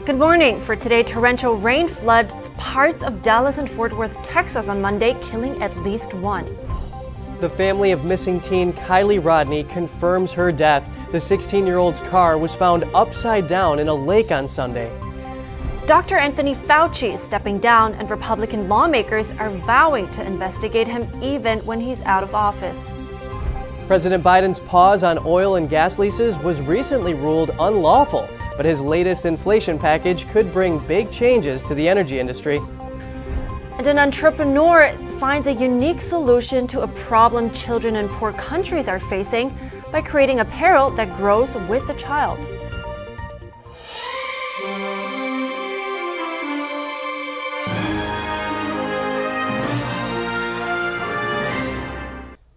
Good morning. For today, torrential rain floods parts of Dallas and Fort Worth, Texas on Monday, killing at least one. The family of missing teen Kiely Rodni confirms her death. The 16-year-old's car was found upside down in a lake on Sunday. Dr. Anthony Fauci is stepping down, and Republican lawmakers are vowing to investigate him even when he's out of office. President Biden's pause on oil and gas leases was recently ruled unlawful, but his latest inflation package could bring big changes to the energy industry. And an entrepreneur finds a unique solution to a problem children in poor countries are facing by creating apparel that grows with the child.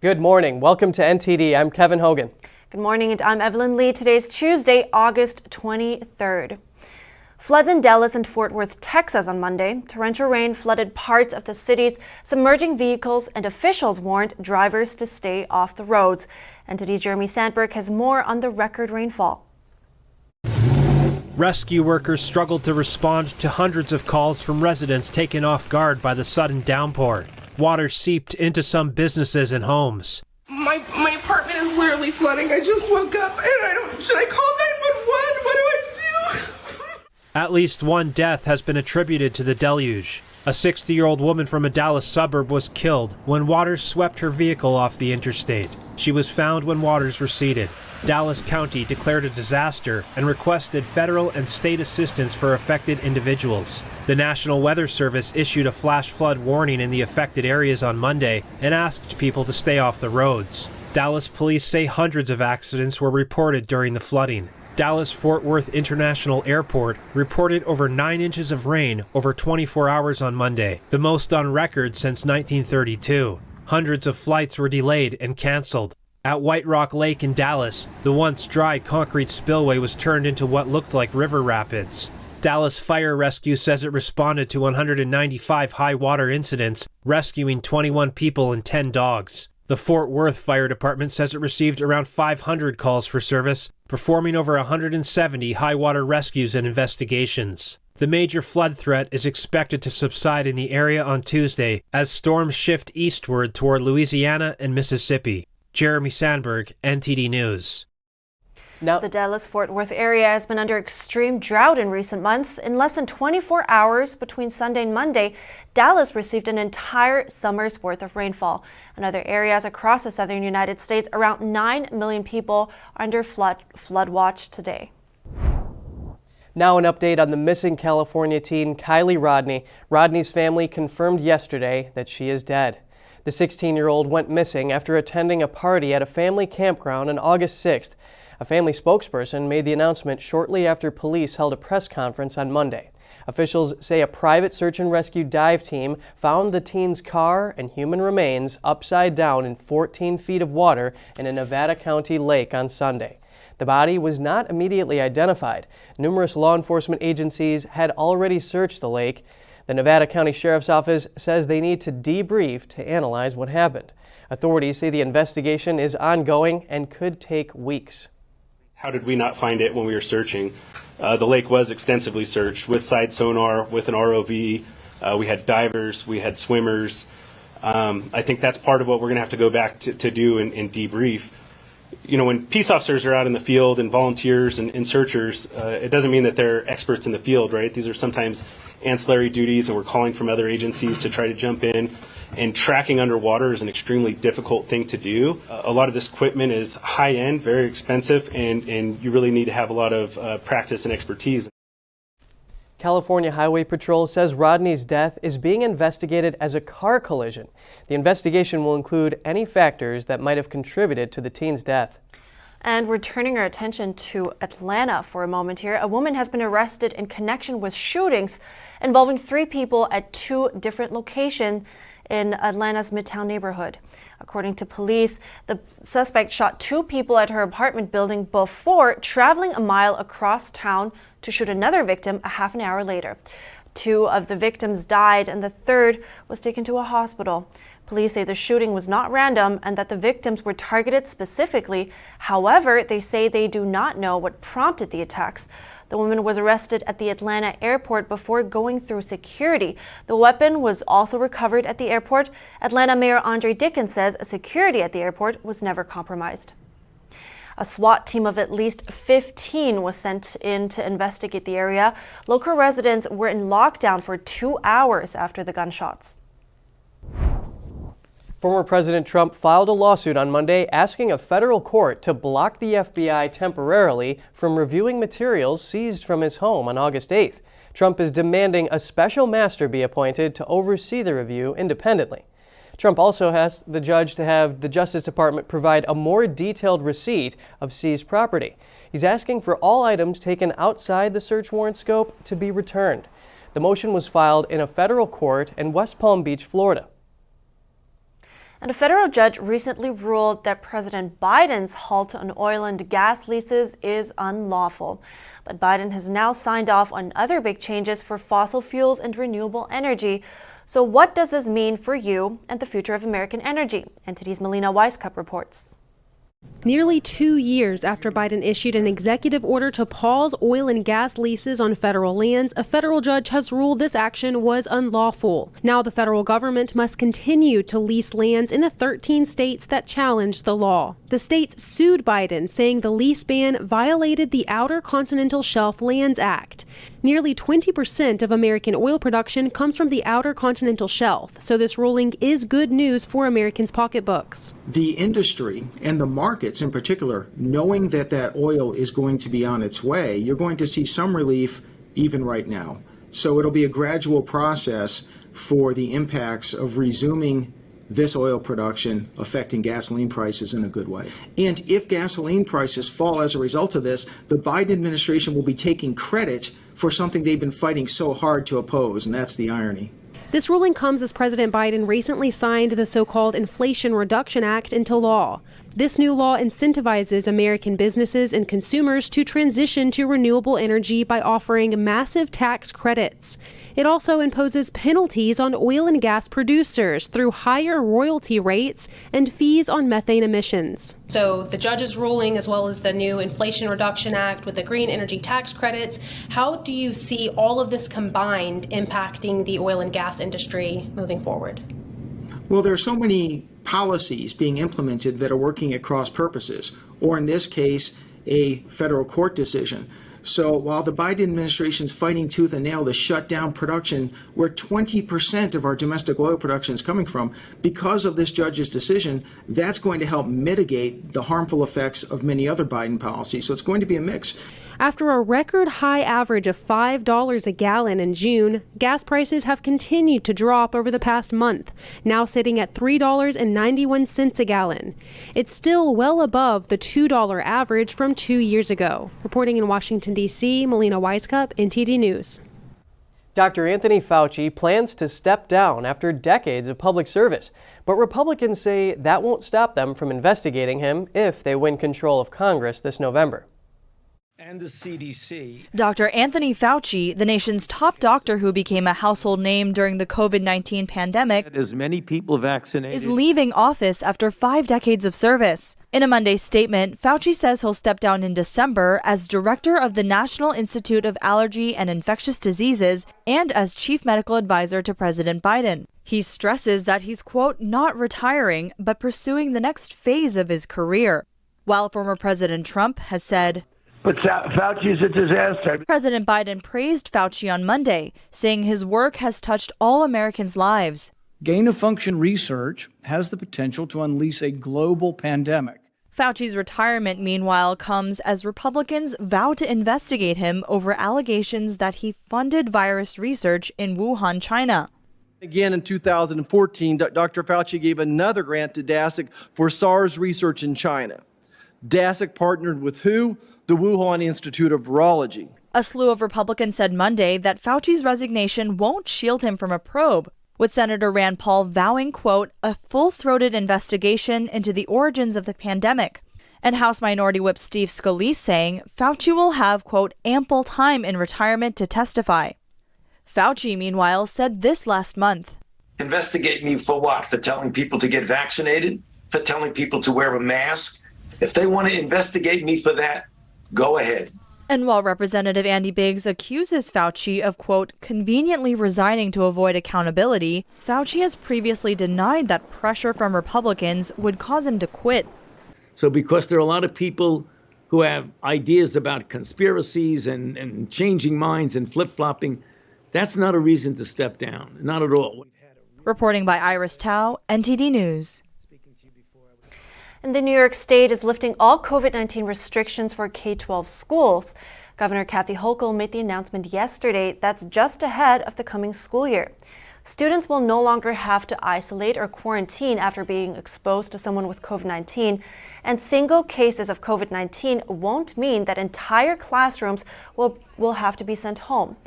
Good morning. Welcome to NTD. I'm Kevin Hogan. Good morning, and I'm Evelyn Lee. Today's Tuesday, August 23rd. Floods in Dallas and Fort Worth, Texas on Monday. Torrential rain flooded parts of the cities, submerging vehicles, and officials warned drivers to stay off the roads. NTD's Jeremy Sandberg has more on the record rainfall. Rescue workers struggled to respond to hundreds of calls from residents taken off guard by the sudden downpour. Water seeped into some businesses and homes. My apartment is literally flooding. I just woke up and should I call 911? What do I do? At least one death has been attributed to the deluge. A 60-year-old woman from a Dallas suburb was killed when water swept her vehicle off the interstate. She was found when waters receded. Dallas County declared a disaster and requested federal and state assistance for affected individuals. The National Weather Service issued a flash flood warning in the affected areas on Monday and asked people to stay off the roads. Dallas police say hundreds of accidents were reported during the flooding. Dallas-Fort Worth International Airport reported over 9 inches of rain over 24 hours on Monday, the most on record since 1932. Hundreds of flights were delayed and canceled. At White Rock Lake in Dallas, the once dry concrete spillway was turned into what looked like river rapids. Dallas Fire Rescue says it responded to 195 high water incidents, rescuing 21 people and 10 dogs. The Fort Worth Fire Department says it received around 500 calls for service, performing over 170 high water rescues and investigations. The major flood threat is expected to subside in the area on Tuesday as storms shift eastward toward Louisiana and Mississippi. Jeremy Sandberg, NTD News. Now, the Dallas-Fort Worth area has been under extreme drought in recent months. In less than 24 hours between Sunday and Monday, Dallas received an entire summer's worth of rainfall. In other areas across the southern United States, around 9 million people are under flood watch today. Now an update on the missing California teen Kiely Rodni. Rodni's family confirmed yesterday that she is dead. The 16-year-old went missing after attending a party at a family campground on August 6th. A family spokesperson made the announcement shortly after police held a press conference on Monday. Officials say a private search and rescue dive team found the teen's car and human remains upside down in 14 feet of water in a Nevada County lake on Sunday. The body was not immediately identified. Numerous law enforcement agencies had already searched the lake. The Nevada County Sheriff's Office says they need to debrief to analyze what happened. Authorities say the investigation is ongoing and could take weeks. How did we not find it when we were searching? The lake was extensively searched with side sonar, with an ROV. We had divers, we had swimmers. I think that's part of what we're going to have to go back to do and debrief. You know, when peace officers are out in the field and volunteers and searchers, it doesn't mean that they're experts in the field, right? These are sometimes ancillary duties, and we're calling from other agencies to try to jump in. And tracking underwater is an extremely difficult thing to do. A lot of this equipment is high-end, very expensive, and you really need to have a lot of practice and expertise. California Highway Patrol says Rodni's death is being investigated as a car collision. The investigation will include any factors that might have contributed to the teen's death. And we're turning our attention to Atlanta for a moment here. A woman has been arrested in connection with shootings involving 3 people at 2 different locations in Atlanta's Midtown neighborhood. According to police, the suspect shot 2 people at her apartment building before traveling a mile across town to shoot another victim a half an hour later. 2 of the victims died and the third was taken to a hospital. Police say the shooting was not random and that the victims were targeted specifically. However, they say they do not know what prompted the attacks. The woman was arrested at the Atlanta airport before going through security. The weapon was also recovered at the airport. Atlanta Mayor Andre Dickens says security at the airport was never compromised. A SWAT team of at least 15 was sent in to investigate the area. Local residents were in lockdown for 2 hours after the gunshots. Former President Trump filed a lawsuit on Monday asking a federal court to block the FBI temporarily from reviewing materials seized from his home on August 8th. Trump is demanding a special master be appointed to oversee the review independently. Trump also asked the judge to have the Justice Department provide a more detailed receipt of seized property. He's asking for all items taken outside the search warrant scope to be returned. The motion was filed in a federal court in West Palm Beach, Florida. And a federal judge recently ruled that President Biden's halt on oil and gas leases is unlawful. But Biden has now signed off on other big changes for fossil fuels and renewable energy. So what does this mean for you and the future of American energy? NTD's Melina Weiskup reports. Nearly 2 years after Biden issued an executive order to pause oil and gas leases on federal lands, a federal judge has ruled this action was unlawful. Now the federal government must continue to lease lands in the 13 states that challenged the law. The states sued Biden, saying the lease ban violated the Outer Continental Shelf Lands Act. Nearly 20% of American oil production comes from the Outer Continental Shelf, so this ruling is good news for Americans' pocketbooks. The industry and the markets in particular, knowing that that oil is going to be on its way, you're going to see some relief even right now. So it'll be a gradual process for the impacts of resuming this oil production affecting gasoline prices in a good way. And if gasoline prices fall as a result of this, the Biden administration will be taking credit for something they've been fighting so hard to oppose, and that's the irony. This ruling comes as President Biden recently signed the so-called Inflation Reduction Act into law. This new law incentivizes American businesses and consumers to transition to renewable energy by offering massive tax credits. It also imposes penalties on oil and gas producers through higher royalty rates and fees on methane emissions. So the judge's ruling, as well as the new Inflation Reduction Act with the green energy tax credits, how do you see all of this combined impacting the oil and gas industry moving forward? Well, there are so many policies being implemented that are working at cross purposes, or in this case, a federal court decision. So while the Biden administration is fighting tooth and nail to shut down production where 20% of our domestic oil production is coming from, because of this judge's decision, that's going to help mitigate the harmful effects of many other Biden policies. So it's going to be a mix. After a record high average of $5 a gallon in June, gas prices have continued to drop over the past month, now sitting at $3.91 a gallon. It's still well above the $2 average from 2 years ago. Reporting in Washington, D.C., Melina Weiskup, NTD News. Dr. Anthony Fauci plans to step down after decades of public service, but Republicans say that won't stop them from investigating him if they win control of Congress this November. And the CDC. Dr. Anthony Fauci, the nation's top doctor who became a household name during the COVID-19 pandemic, As many people vaccinated. is leaving office after 5 decades of service. In a Monday statement, Fauci says he'll step down in December as director of the National Institute of Allergy and Infectious Diseases and as chief medical advisor to President Biden. He stresses that he's, quote, not retiring, but pursuing the next phase of his career. While former President Trump has said, But Fauci's a disaster. President Biden praised Fauci on Monday, saying his work has touched all Americans' lives. Gain-of-function research has the potential to unleash a global pandemic. Fauci's retirement, meanwhile, comes as Republicans vow to investigate him over allegations that he funded virus research in Wuhan, China. Again, in 2014, Dr. Fauci gave another grant to DASIC for SARS research in China. DASIC partnered with who? The Wuhan Institute of Virology. A slew of Republicans said Monday that Fauci's resignation won't shield him from a probe, with Senator Rand Paul vowing, quote, a full-throated investigation into the origins of the pandemic. And House Minority Whip Steve Scalise saying Fauci will have, quote, ample time in retirement to testify. Fauci, meanwhile, said this last month. Investigate me for what? For telling people to get vaccinated? For telling people to wear a mask? If they want to investigate me for that, go ahead. And while Representative Andy Biggs accuses Fauci of, quote, conveniently resigning to avoid accountability, Fauci has previously denied that pressure from Republicans would cause him to quit. So because there are a lot of people who have ideas about conspiracies and changing minds and flip-flopping, that's not a reason to step down. Not at all. Reporting by Iris Tao, NTD News. And the New York State is lifting all COVID-19 restrictions for K-12 schools. Governor Kathy Hochul made the announcement yesterday. That's just ahead of the coming school year. Students will no longer have to isolate or quarantine after being exposed to someone with COVID-19, and single cases of COVID-19 won't mean that entire classrooms will have to be sent home.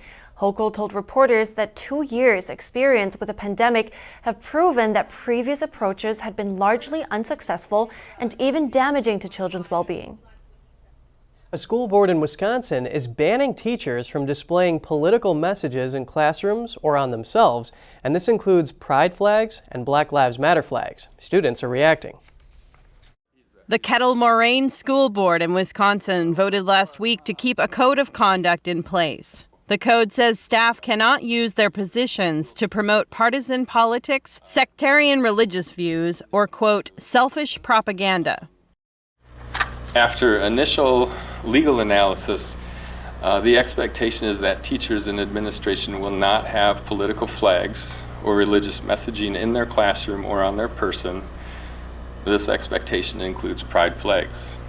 Hochul told reporters that 2 years' experience with a pandemic have proven that previous approaches had been largely unsuccessful and even damaging to children's well-being. A school board in Wisconsin is banning teachers from displaying political messages in classrooms or on themselves, and this includes pride flags and Black Lives Matter flags. Students are reacting. The Kettle Moraine School Board in Wisconsin voted last week to keep a code of conduct in place. The code says staff cannot use their positions to promote partisan politics, sectarian religious views, or, quote, selfish propaganda. After initial legal analysis, the expectation is that teachers and administration will not have political flags or religious messaging in their classroom or on their person. This expectation includes pride flags.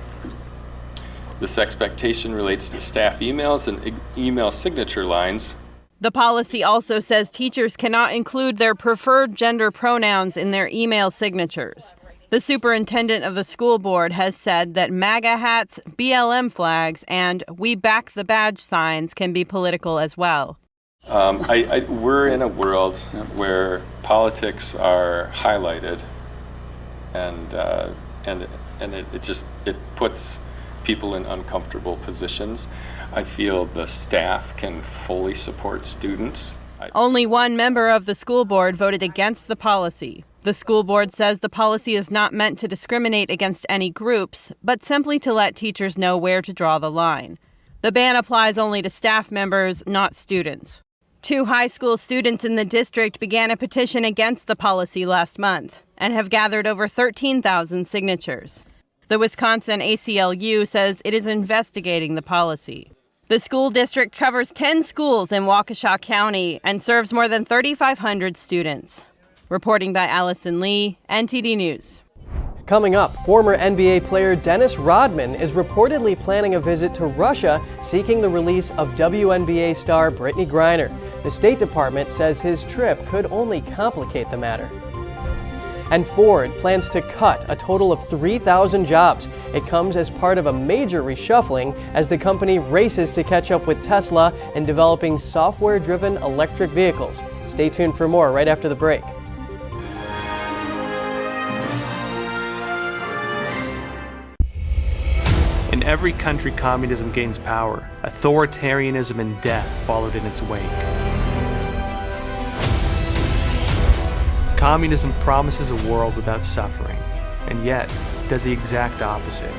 This expectation relates to staff emails and email signature lines. The policy also says teachers cannot include their preferred gender pronouns in their email signatures. The superintendent of the school board has said that MAGA hats, BLM flags, and We Back the Badge signs can be political as well. We're in a world where politics are highlighted, and it puts people in uncomfortable positions. I feel the staff can fully support students. Only one member of the school board voted against the policy. The school board says the policy is not meant to discriminate against any groups, but simply to let teachers know where to draw the line. The ban applies only to staff members, not students. 2 high school students in the district began a petition against the policy last month and have gathered over 13,000 signatures. The Wisconsin ACLU says it is investigating the policy. The school district covers 10 schools in Waukesha County and serves more than 3,500 students. Reporting by Allison Lee, NTD News. Coming up, former NBA player Dennis Rodman is reportedly planning a visit to Russia seeking the release of WNBA star Brittany Griner. The State Department says his trip could only complicate the matter. And Ford plans to cut a total of 3,000 jobs. It comes as part of a major reshuffling as the company races to catch up with Tesla in developing software-driven electric vehicles. Stay tuned for more right after the break. In every country communism gains power, authoritarianism and death followed in its wake. Communism promises a world without suffering, and yet does the exact opposite.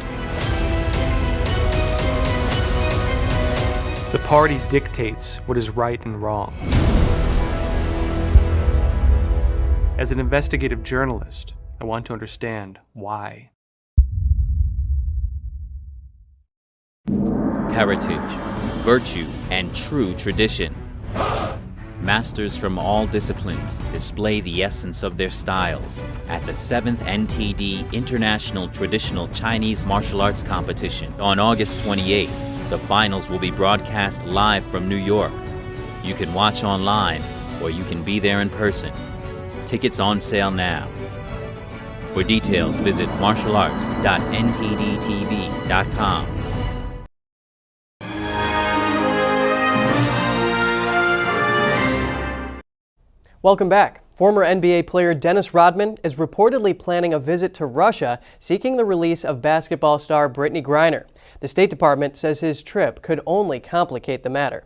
The party dictates what is right and wrong. As an investigative journalist, I want to understand why. Heritage, virtue, and true tradition. Masters from all disciplines display the essence of their styles at the 7th NTD International Traditional Chinese Martial Arts Competition. On August 28th, the finals will be broadcast live from New York. You can watch online, or you can be there in person. Tickets on sale now. For details, visit martialarts.ntdtv.com. Welcome back. Former NBA player Dennis Rodman is reportedly planning a visit to Russia seeking the release of basketball star Brittany Griner. The State Department says his trip could only complicate the matter.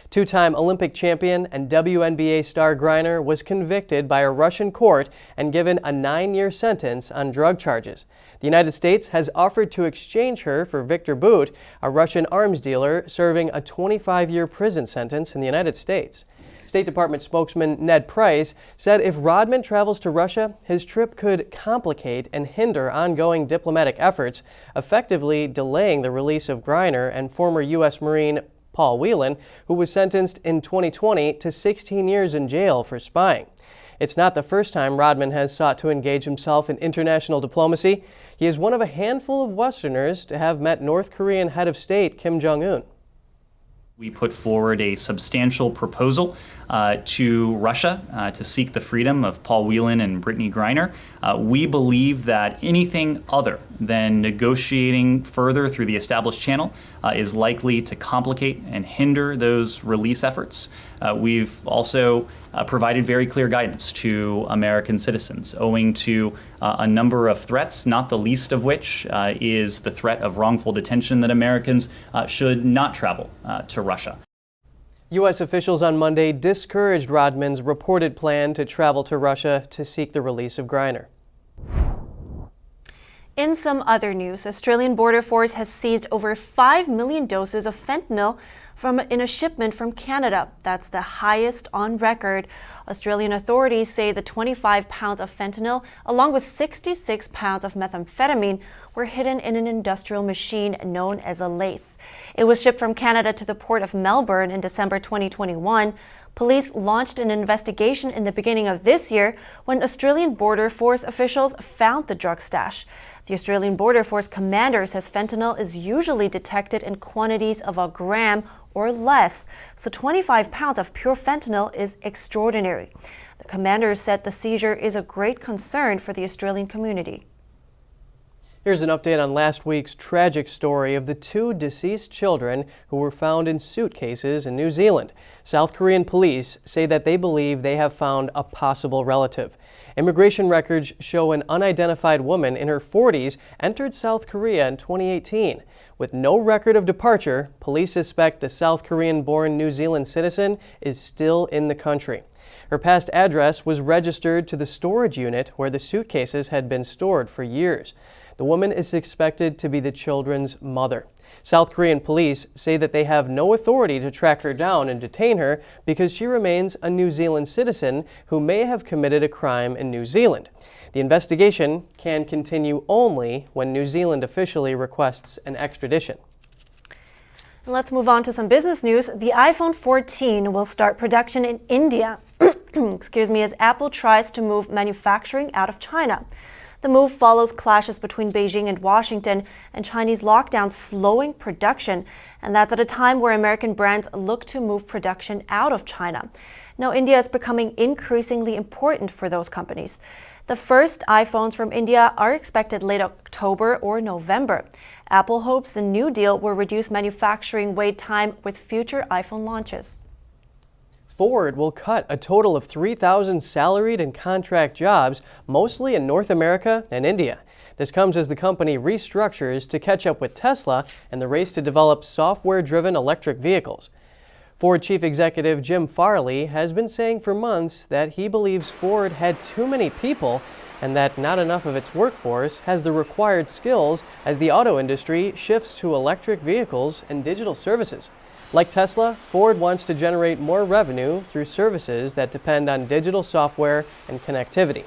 Two-time Olympic champion and WNBA star Griner was convicted by a Russian court and given a 9-year sentence on drug charges. The United States has offered to exchange her for Victor Bout, a Russian arms dealer serving a 25-year prison sentence in the United States. State Department spokesman Ned Price said if Rodman travels to Russia, his trip could complicate and hinder ongoing diplomatic efforts, effectively delaying the release of Griner and former U.S. Marine Paul Whelan, who was sentenced in 2020 to 16 years in jail for spying. It's not the first time Rodman has sought to engage himself in international diplomacy. He is one of a handful of Westerners to have met North Korean head of state Kim Jong-un. We put forward a substantial proposal to Russia to seek the freedom of Paul Whelan and Brittany Griner. We believe that anything other than negotiating further through the established channel is likely to complicate and hinder those release efforts. We've also provided very clear guidance to American citizens owing to a number of threats, not the least of which is the threat of wrongful detention, that Americans should not travel to Russia. U.S. officials on Monday discouraged Rodman's reported plan to travel to Russia to seek the release of Griner. In some other news, Australian Border Force has seized over 5 million doses of fentanyl in a shipment from Canada. That's the highest on record. Australian authorities say the 25 pounds of fentanyl, along with 66 pounds of methamphetamine, were hidden in an industrial machine known as a lathe. It was shipped from Canada to the port of Melbourne in December 2021. Police launched an investigation in the beginning of this year when Australian Border Force officials found the drug stash. The Australian Border Force commander says fentanyl is usually detected in quantities of a gram or less, so 25 pounds of pure fentanyl is extraordinary. The commander said the seizure is a great concern for the Australian community. Here's an update on last week's tragic story of the 2 deceased children who were found in suitcases in New Zealand. South Korean police say that they believe they have found a possible relative. Immigration records show an unidentified woman in her 40s entered South Korea in 2018. With no record of departure, police suspect the South Korean-born New Zealand citizen is still in the country. Her past address was registered to the storage unit where the suitcases had been stored for years. The woman is suspected to be the children's mother. South Korean police say that they have no authority to track her down and detain her because she remains a New Zealand citizen who may have committed a crime in New Zealand. The investigation can continue only when New Zealand officially requests an extradition. Let's move on to some business news. The iPhone 14 will start production in India, as Apple tries to move manufacturing out of China. The move follows clashes between Beijing and Washington and Chinese lockdowns slowing production, and that's at a time where American brands look to move production out of China. Now, India is becoming increasingly important for those companies. The first iPhones from India are expected late October or November. Apple hopes the new deal will reduce manufacturing wait time with future iPhone launches. Ford will cut a total of 3,000 salaried and contract jobs, mostly in North America and India. This comes as the company restructures to catch up with Tesla in the race to develop software-driven electric vehicles. Ford Chief Executive Jim Farley has been saying for months that he believes Ford had too many people and that not enough of its workforce has the required skills as the auto industry shifts to electric vehicles and digital services. Like Tesla, Ford wants to generate more revenue through services that depend on digital software and connectivity.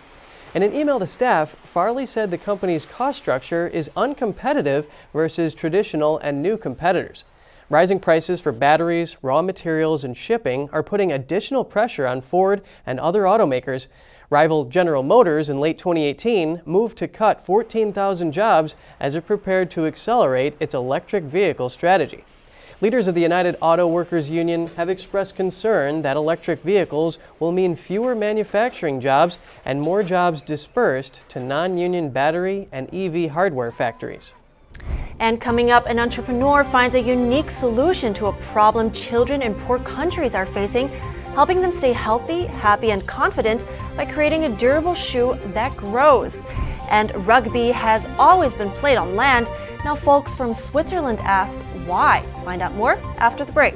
In an email to staff, Farley said the company's cost structure is uncompetitive versus traditional and new competitors. Rising prices for batteries, raw materials, and shipping are putting additional pressure on Ford and other automakers. Rival General Motors in late 2018 moved to cut 14,000 jobs as it prepared to accelerate its electric vehicle strategy. Leaders of the United Auto Workers Union have expressed concern that electric vehicles will mean fewer manufacturing jobs and more jobs dispersed to non-union battery and EV hardware factories. And coming up, an entrepreneur finds a unique solution to a problem children in poor countries are facing, helping them stay healthy, happy, and confident by creating a durable shoe that grows. And rugby has always been played on land. Now folks from Switzerland ask why. Find out more after the break.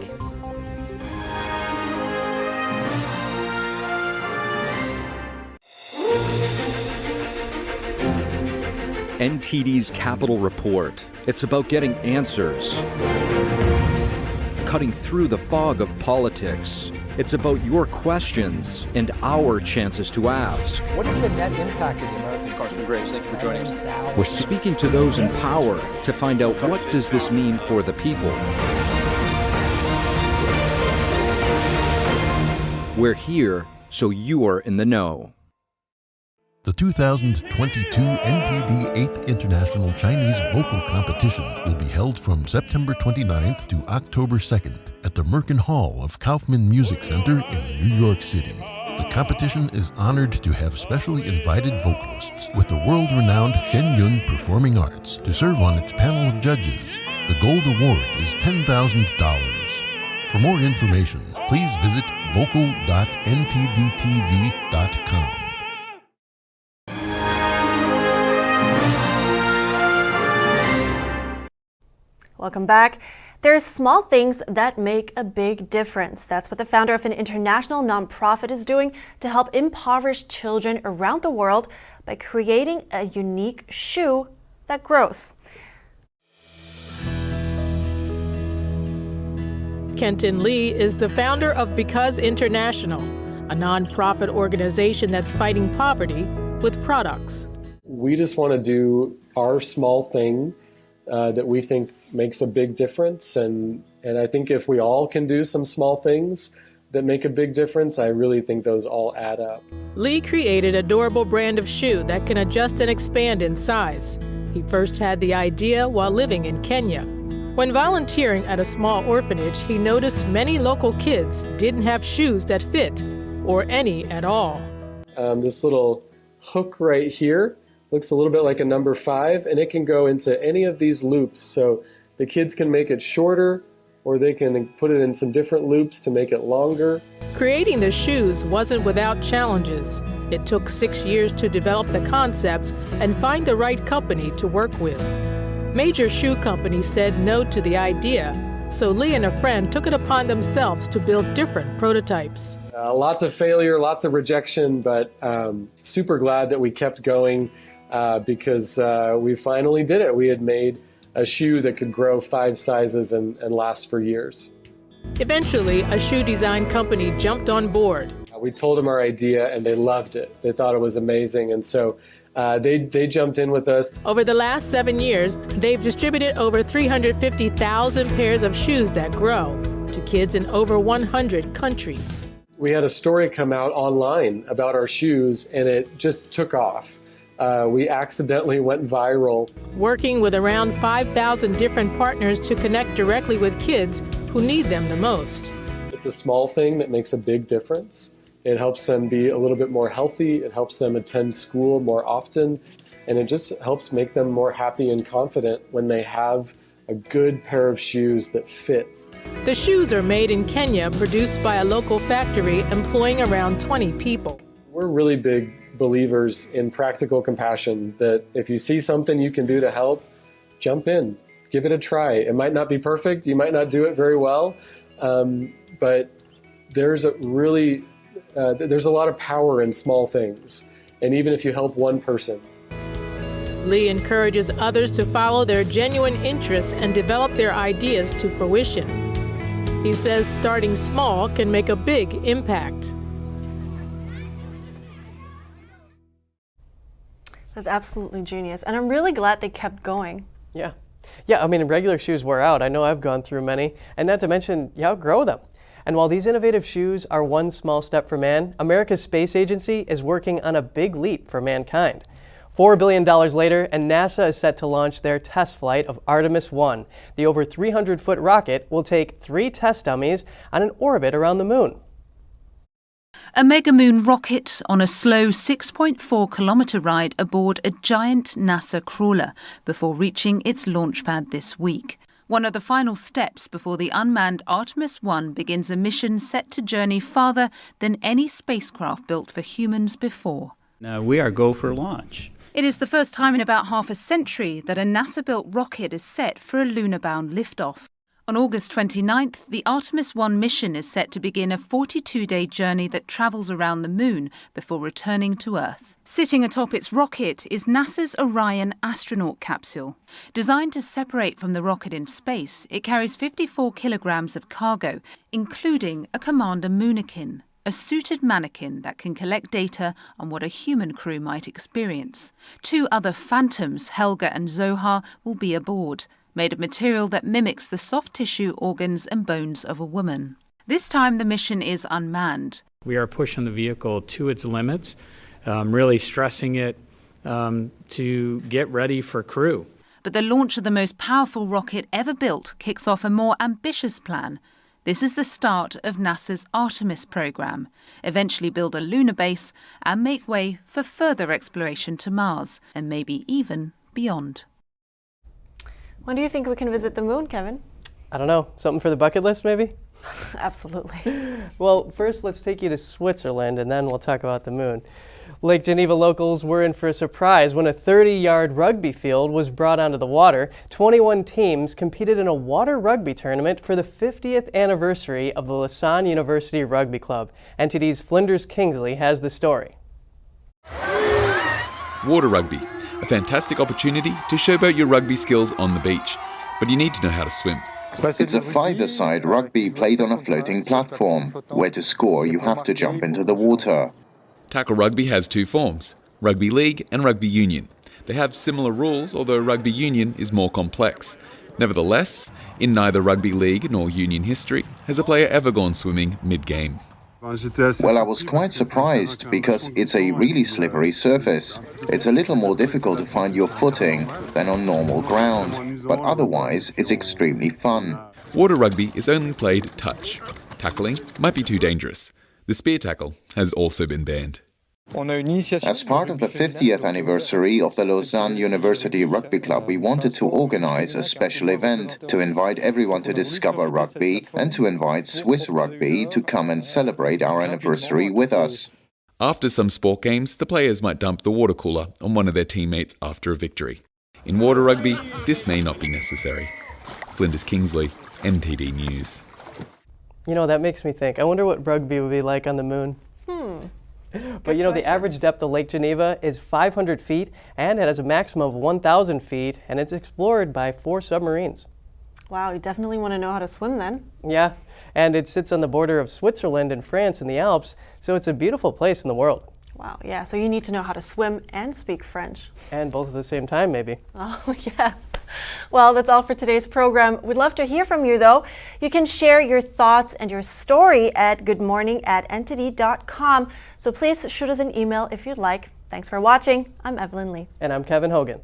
NTD's Capital Report. It's about getting answers, cutting through the fog of politics. It's about your questions and our chances to ask. What is the net impact of the American? Congressman Graves, thank you for joining us. We're speaking to those in power to find out what does this mean for the people. We're here so you're in the know. The 2022 NTD 8th International Chinese Vocal Competition will be held from September 29th to October 2nd at the Merkin Hall of Kaufman Music Center in New York City. The competition is honored to have specially invited vocalists with the world-renowned Shen Yun Performing Arts to serve on its panel of judges. The gold award is $10,000. For more information, please visit vocal.ntdtv.com. Welcome back. There's small things that make a big difference. That's what the founder of an international nonprofit is doing to help impoverished children around the world by creating a unique shoe that grows. Kenton Lee is the founder of Because International, a nonprofit organization that's fighting poverty with products. We just want to do our small thing that we think makes a big difference. And I think if we all can do some small things that make a big difference, I really think those all add up. Lee created a durable brand of shoe that can adjust and expand in size. He first had the idea while living in Kenya. When volunteering at a small orphanage, he noticed many local kids didn't have shoes that fit, or any at all. This little hook right here looks a little bit like a number 5, and it can go into any of these loops. So the kids can make it shorter, or they can put it in some different loops to make it longer. Creating the shoes wasn't without challenges. It took 6 years to develop the concept and find the right company to work with. Major shoe companies said no to the idea, so Lee and a friend took it upon themselves to build different prototypes. Lots of failure, lots of rejection, but super glad that we kept going because we finally did it. We had made a shoe that could grow 5 sizes and last for years. Eventually, a shoe design company jumped on board. We told them our idea and they loved it. They thought it was amazing, and so they jumped in with us. Over the last 7 years, they've distributed over 350,000 pairs of shoes that grow to kids in over 100 countries. We had a story come out online about our shoes and it just took off. We accidentally went viral. Working with around 5,000 different partners to connect directly with kids who need them the most. It's a small thing that makes a big difference. It helps them be a little bit more healthy. It helps them attend school more often. And it just helps make them more happy and confident when they have a good pair of shoes that fit. The shoes are made in Kenya, produced by a local factory employing around 20 people. We're really big believers in practical compassion, that if you see something you can do to help, jump in, give it a try. It might not be perfect, you might not do it very well, but there's a lot of power in small things, and even if you help one person. Lee encourages others to follow their genuine interests and develop their ideas to fruition. He says starting small can make a big impact. That's absolutely genius, and I'm really glad they kept going. Yeah, I mean, regular shoes wear out. I know I've gone through many, and not to mention, you outgrow them. And while these innovative shoes are one small step for man, America's space agency is working on a big leap for mankind. $4 billion later, and NASA is set to launch their test flight of Artemis 1. The over 300-foot rocket will take 3 test dummies on an orbit around the moon. A mega-moon rocket on a slow 6.4-kilometre ride aboard a giant NASA crawler before reaching its launch pad this week. One of the final steps before the unmanned Artemis 1 begins a mission set to journey farther than any spacecraft built for humans before. Now we are go for launch. It is the first time in about half a century that a NASA-built rocket is set for a lunar-bound liftoff. On August 29th, the Artemis 1 mission is set to begin a 42-day journey that travels around the moon before returning to Earth. Sitting atop its rocket is NASA's Orion astronaut capsule. Designed to separate from the rocket in space, it carries 54 kilograms of cargo, including a commander moonikin, a suited mannequin that can collect data on what a human crew might experience. 2 other phantoms, Helga and Zohar, will be aboard, made of material that mimics the soft tissue, organs and bones of a woman. This time the mission is unmanned. We are pushing the vehicle to its limits, really stressing it to get ready for crew. But the launch of the most powerful rocket ever built kicks off a more ambitious plan. This is the start of NASA's Artemis program, eventually build a lunar base and make way for further exploration to Mars and maybe even beyond. When do you think we can visit the moon, Kevin? I don't know. Something for the bucket list, maybe? Absolutely. Well, first let's take you to Switzerland, and then we'll talk about the moon. Lake Geneva locals were in for a surprise when a 30-yard rugby field was brought onto the water. 21 teams competed in a water rugby tournament for the 50th anniversary of the Lausanne University Rugby Club. NTD's Flinders Kingsley has the story. Water rugby, a fantastic opportunity to showboat your rugby skills on the beach. But you need to know how to swim. It's a five-a-side rugby played on a floating platform. Where to score, you have to jump into the water. Tackle rugby has 2 forms, rugby league and rugby union. They have similar rules, although rugby union is more complex. Nevertheless, in neither rugby league nor union history has a player ever gone swimming mid-game. Well, I was quite surprised because it's a really slippery surface. It's a little more difficult to find your footing than on normal ground, but otherwise it's extremely fun. Water rugby is only played touch. Tackling might be too dangerous. The spear tackle has also been banned. As part of the 50th anniversary of the Lausanne University Rugby Club, we wanted to organize a special event to invite everyone to discover rugby and to invite Swiss rugby to come and celebrate our anniversary with us. After some sport games, the players might dump the water cooler on one of their teammates after a victory. In water rugby, this may not be necessary. Flinders Kingsley, NTD News. You know, that makes me think. I wonder what rugby would be like on the moon. But you know, the average depth of Lake Geneva is 500 feet, and it has a maximum of 1,000 feet, and it's explored by 4 submarines. Wow, you definitely want to know how to swim then. Yeah, and it sits on the border of Switzerland and France in the Alps, so it's a beautiful place in the world. Wow, yeah, so you need to know how to swim and speak French. And both at the same time, maybe. Oh, yeah. Well, that's all for today's program. We'd love to hear from you, though. You can share your thoughts and your story at goodmorning@ntd.com. So please shoot us an email if you'd like. Thanks for watching. I'm Evelyn Lee. And I'm Kevin Hogan.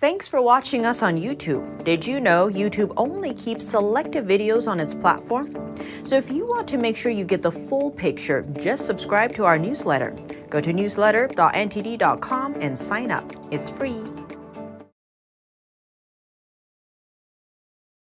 Thanks for watching us on YouTube. Did you know YouTube only keeps selective videos on its platform? So if you want to make sure you get the full picture, just subscribe to our newsletter. Go to newsletter.ntd.com and sign up. It's free.